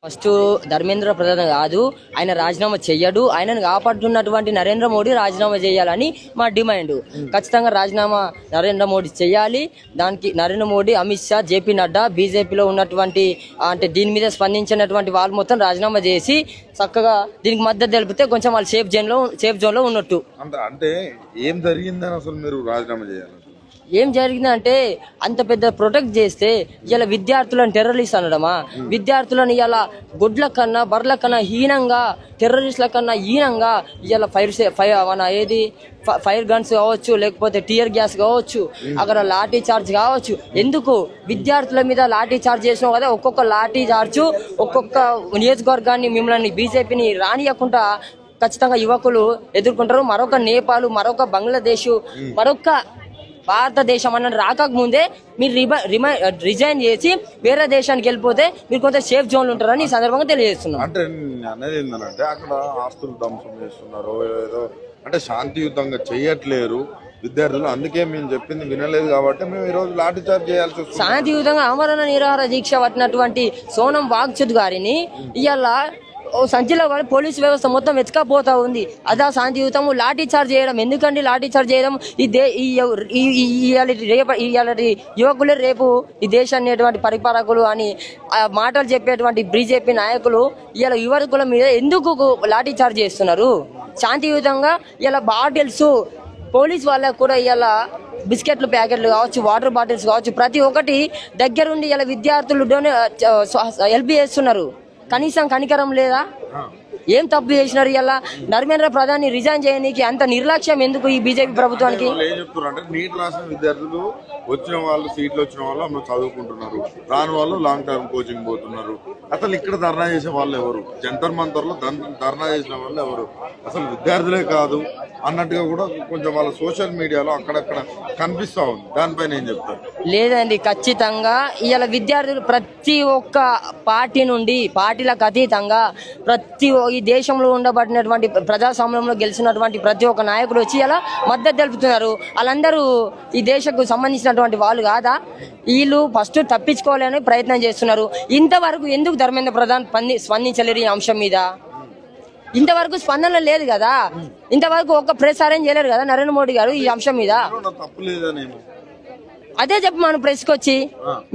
First Dharmendra Pradhan కాదు, ఆయన రాజీనామా చెయ్యడు. ఆయనను కాపాడుతున్నటువంటి నరేంద్ర మోడీ రాజీనామా చేయాలని మా డిమాండ్. ఖచ్చితంగా రాజీనామా నరేంద్ర మోడీ చేయాలి. దానికి నరేంద్ర మోడీ, అమిత్ షా, జేపీ నడ్డా, బీజేపీలో ఉన్నటువంటి అంటే దీని మీద స్పందించినటువంటి వాళ్ళు మొత్తం రాజీనామా చేసి చక్కగా దీనికి మద్దతు తెలిపితే కొంచెం వాళ్ళు సేఫ్ జోన్ లో ఉన్నట్టు. అంటే ఏం జరిగిందని అసలు మీరు రాజీనామా చేయాలి? ఏం జరిగిందంటే అంత పెద్ద ప్రొటెక్ట్ చేస్తే ఇలా విద్యార్థులను టెర్రరిస్ట్ అనడమా? విద్యార్థులను ఇలా గుడ్ల కన్నా బర్ల కన్నా హీనంగా, టెర్రరిస్టుల కన్నా హీనంగా ఇలా ఫైర్ గన్స్ కావచ్చు, లేకపోతే టియర్ గ్యాస్ కావచ్చు, అక్కడ లాఠీ చార్జ్ కావచ్చు. ఎందుకు విద్యార్థుల మీద లాఠీ చార్జ్ చేసినావు కదా? ఒక్కొక్క లాఠీ చార్జ్ ఒక్కొక్క నియోజకవర్గాన్ని మిమ్మల్ని బీజేపీని రానియకుండా ఖచ్చితంగా యువకులు ఎదుర్కొంటారు. మరొక నేపాల్, మరొక బంగ్లాదేశ్, మరొక భారతదేశం అన్నది రాకముందే మీరు రిజైన్ చేసి వేరే దేశానికి వెళ్ళిపోతే మీరు కొంత సేఫ్ జోన్లు ఉంటారని ఈ సందర్భంగా తెలియజేస్తున్నాం. అంటే అనేది ఏంటంటే అక్కడ ఆస్తులు ధ్వంసం చేస్తున్నారు, ఏదో అంటే శాంతియుతంగా చేయట్లేరు విద్యార్థులు. అందుకే మేము చెప్పింది వినలేదు కాబట్టి మేము ఈ రోజు లాఠీ చార్జ్ చేయాల్సి వస్తుంది. శాంతియుతంగా ఆమరణ నిరాహార దీక్ష పట్టినటువంటి సోనం వాగ్చుత్ గారిని ఇవాళ సంచిలో పోలీసు వ్యవస్థ మొత్తం వెతకపోతా ఉంది. అదా శాంతియుతము లాఠీ చార్జ్ చేయడం ఎందుకండి? లాఠీ చార్జ్ చేయడం యువకులే రేపు ఈ దేశాన్ని పరిపాలకులు అని మాటలు చెప్పేటువంటి బీజేపీ నాయకులు ఇలా యువకుల మీద ఎందుకు లాఠీ చార్జ్ చేస్తున్నారు? శాంతియుతంగా ఇలా బాటిల్స్ పోలీస్ వాళ్ళకు కూడా ఇలా బిస్కెట్లు ప్యాకెట్లు కావచ్చు, వాటర్ బాటిల్స్ కావచ్చు, ప్రతి ఒక్కటి దగ్గరుండి ఇలా విద్యార్థులు హెల్ప్ చేస్తున్నారు. కనీసం కనికరం లేదా? ఏం తప్పు చేసినారు? ఇలా ధర్మేంద్ర ప్రధాన్ రిజైన్ చేయడానికి అంత నిర్లక్ష్యం ఎందుకు ఈ బీజేపీ ప్రభుత్వానికి? ఏం చెప్తున్నారు అంటే నీట్ రాసిన విద్యార్థులు వచ్చిన వాళ్ళు, సీట్లు వచ్చిన వాళ్ళు చదువుకుంటున్నారు, రాని వాళ్ళు లాంగ్ టర్మ్ కోచింగ్ పోతున్నారు. అసలు ఇక్కడ ధర్నా చేసే వాళ్ళు ఎవరు? జంతర్ మంతర్లో ధర్నా చేసిన వాళ్ళు ఎవరు? అసలు విద్యార్థులే కాదు అన్నట్టుగా కూడా కొంచెం వాళ్ళ సోషల్ మీడియాలో అక్కడక్కడ కనిపిస్తా ఉంది. దానిపైన ఏం చెప్తారు? లేదండి, ఖచ్చితంగా ఇలా విద్యార్థులు ప్రతి ఒక్క పార్టీ నుండి, పార్టీలకు అతీతంగా ఈ దేశంలో ఉండబడినటువంటి ప్రజాస్వామ్యంలో గెలిచినటువంటి ప్రతి ఒక్క నాయకుడు వచ్చి ఇలా మద్దతు తెలుపుతున్నారు. వాళ్ళందరూ ఈ దేశకు సంబంధించినటువంటి వాళ్ళు కాదా? వీళ్ళు ఫస్ట్ తప్పించుకోవాలని ప్రయత్నం చేస్తున్నారు. ఇంతవరకు ఎందుకు ధర్మేంద్ర ప్రధాన్ స్పందించలేరు ఈ అంశం మీద? ఇంతవరకు స్పందన లేదు కదా. ఇంతవరకు ఒక్క ప్రెస్ అరేంజ్ చేయలేరు కదా నరేంద్ర మోడీ గారు ఈ అంశం మీద. అదే చెప్పు మనం ప్రెస్కి వచ్చి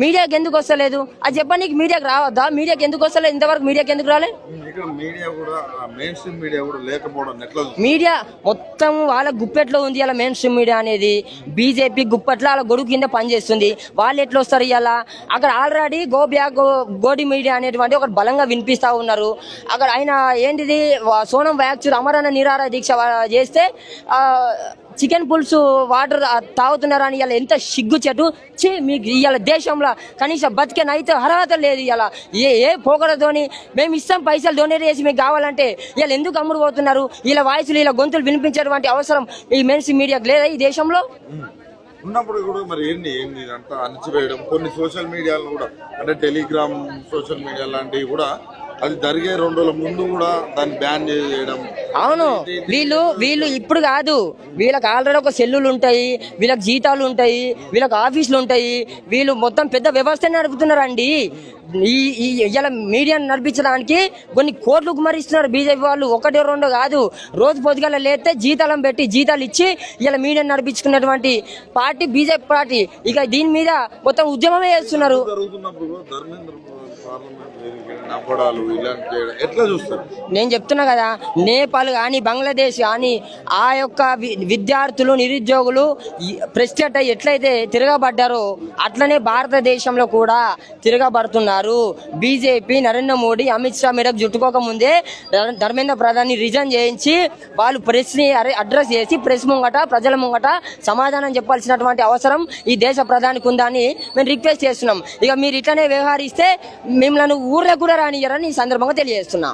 మీడియాకి ఎందుకు వస్తలేదు అది చెప్పడానికి. మీడియాకి రావద్దా? మీడియాకి ఎందుకు వస్తలేదు? ఇంతవరకు మీడియాకి ఎందుకు రాలేదు? మీడియా మొత్తం వాళ్ళ గుప్పెట్లో ఉంది ఇలా మెయిన్ స్ట్రీమ్ మీడియా అనేది. బీజేపీ గుప్పట్లో వాళ్ళ గొడుగు కింద పనిచేస్తుంది. వాళ్ళు ఎట్లా వస్తారు ఇలా? అక్కడ ఆల్రెడీ గోడి మీడియా అనేటువంటి ఒక బలంగా వినిపిస్తా ఉన్నారు. అక్కడ ఆయన ఏంటిది సోనం వాగ్చుత్ అమరణ నిరాహార దీక్ష చేస్తే చికెన్ పులుసు వాటర్ తాగుతున్నారని ఇలా ఎంత సిగ్గు చెట్టు మీకు ఇవాళ దేశంలో కనీసం బతికే నైతే అర్హత లేదు. ఇలా ఏ పోకడతోని మేము ఇస్తాం పైసలు డొనేట్ చేసి మీకు కావాలంటే ఇలా ఎందుకు అమ్ముడు పోతున్నారు? ఇలా వాయిస్లు ఇలా గొంతులు వినిపించేటువంటి అవసరం ఈ మెయిన్ మీడియాకి లేదా ఈ దేశంలో? ఉన్నప్పుడు కూడా మరి ఏంటి అంతా అణచివేయడం, కొన్ని సోషల్ మీడియాలను కూడా అంటే టెలిగ్రామ్ సోషల్ మీడియా లాంటివి కూడా అది జరిగే 2 రోజుల ముందు కూడా దాన్ని బ్యాన్ చేయడం. అవును, వీళ్ళు ఇప్పుడు కాదు, వీళ్ళకి ఆల్రెడీ ఒక సెల్లులు ఉంటాయి, వీళ్ళకి జీతాలు ఉంటాయి, వీళ్ళకి ఆఫీసులు ఉంటాయి. వీళ్ళు మొత్తం పెద్ద వ్యవస్థ నడుపుతున్నారండి. ఇలా మీడియాను నడిపించడానికి కొన్ని కోట్లు కుమరిస్తున్నారు బీజేపీ వాళ్ళు. 1, 2 కాదు, రోజు పొద్దుగాల లేస్తే జీతాలను పెట్టి జీతాలు ఇచ్చి ఇలా మీడియాను నడిపించుకున్నటువంటి పార్టీ బీజేపీ పార్టీ. ఇక దీని మీద మొత్తం ఉద్యమమే చేస్తున్నారు. నేను చెప్తున్నా కదా, నేపాల్ కానీ బంగ్లాదేశ్ కానీ ఆ యొక్క విద్యార్థులు, నిరుద్యోగులు ప్రెస్టేట్ అయ్యి ఎట్లయితే తిరగబడ్డారో అట్లనే భారతదేశంలో కూడా తిరగబడుతున్నారు. బీజేపీ నరేంద్ర మోడీ, అమిత్ షా మేరకు చుట్టుకోక ముందే ధర్మేంద్ర ప్రధాన్ని రిజైన్ చేయించి వాళ్ళు ప్రెస్ని అడ్రస్ చేసి ప్రెస్ ముంగట, ప్రజల ముంగట సమాధానం చెప్పాల్సినటువంటి అవసరం ఈ దేశ ప్రధానికి ఉందని మేము రిక్వెస్ట్ చేస్తున్నాం. ఇక మీరు ఇట్లనే వ్యవహరిస్తే మిమ్మల్ని ఊర్లో కూడా రానియరని ఈ సందర్భంగా తెలియజేస్తున్నా.